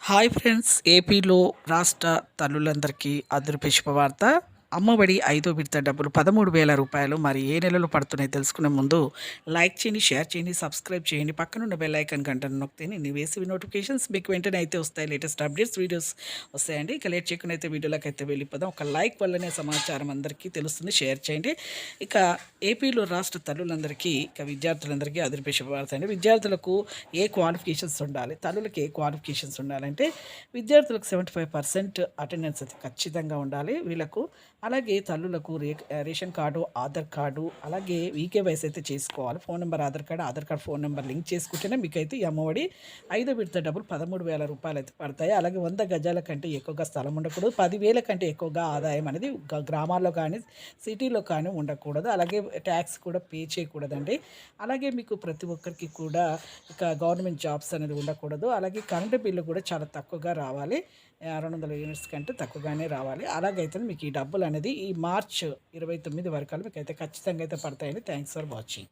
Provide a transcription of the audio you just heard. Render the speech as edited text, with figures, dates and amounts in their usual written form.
Hi friends, ఏపీలో రాష్ట్ర తల్లులందరికీ అదృప శుభవార్త. అమ్మఒడి 5వ విడత డబ్బులు 13,000 రూపాయలు. మరి ఏ నెలలో పడుతున్నాయి తెలుసుకునే ముందు లైక్ చేయండి, షేర్ చేయండి, సబ్స్క్రైబ్ చేయండి. పక్కనున్న బెల్ ఐకాన్ గంటను నొక్కితే నేను వేసి నోటిఫికేషన్స్ మీకు వెంటనే అయితే వస్తాయి. లేటెస్ట్ అప్డేట్స్ వీడియోస్ వస్తాయండి. ఇక లేట్ చేయకుండా అయితే వీడియోలోకి అయితే వెళ్ళిపోదాం. ఒక లైక్ వల్లనే సమాచారం అందరికీ తెలుస్తుంది. షేర్ చేయండి. ఇక ఏపీలో రాష్ట్ర తల్లులందరికీ, ఇక విద్యార్థులందరికీ అదృప శుభవార్త అండి. విద్యార్థులకు ఏ క్వాలిఫికేషన్స్ ఉండాలి, తల్లులకు ఏ క్వాలిఫికేషన్స్ ఉండాలంటే విద్యార్థులకు 75% అటెండెన్స్ అయితే ఖచ్చితంగా ఉండాలి వీళ్ళకు. అలాగే తల్లులకు రేషన్ కార్డు, ఆధార్ కార్డు, అలాగే ఈకేవైసీ అయితే చేసుకోవాలి. Phone number, Aadhaar card phone number link చేసుకుంటేనే మీకైతే ఈ అమ్మఒడి 5వ విడత డబ్బులు 13,000 రూపాయలు అయితే పడతాయి. అలాగే 100 గజాల కంటే ఎక్కువగా స్థలం ఉండకూడదు. 10,000 కంటే ఎక్కువగా ఆదాయం అనేది గ్రామాల్లో కానీ సిటీలో కానీ ఉండకూడదు. అలాగే ట్యాక్స్ కూడా పే చేయకూడదండి. అలాగే మీకు ప్రతి ఒక్కరికి కూడా ఇక గవర్నమెంట్ జాబ్స్ అనేది ఉండకూడదు. అలాగే కరెంటు బిల్లు కూడా చాలా తక్కువగా రావాలి. 200 యూనిట్స్ కంటే తక్కువగానే రావాలి. అలాగైతే మీకు ఈ డబ్బులు అనేది ఈ మార్చ్ 29 వరకు మీకు అయితే ఖచ్చితంగా అయితే పడతాయండి. Thanks for watching.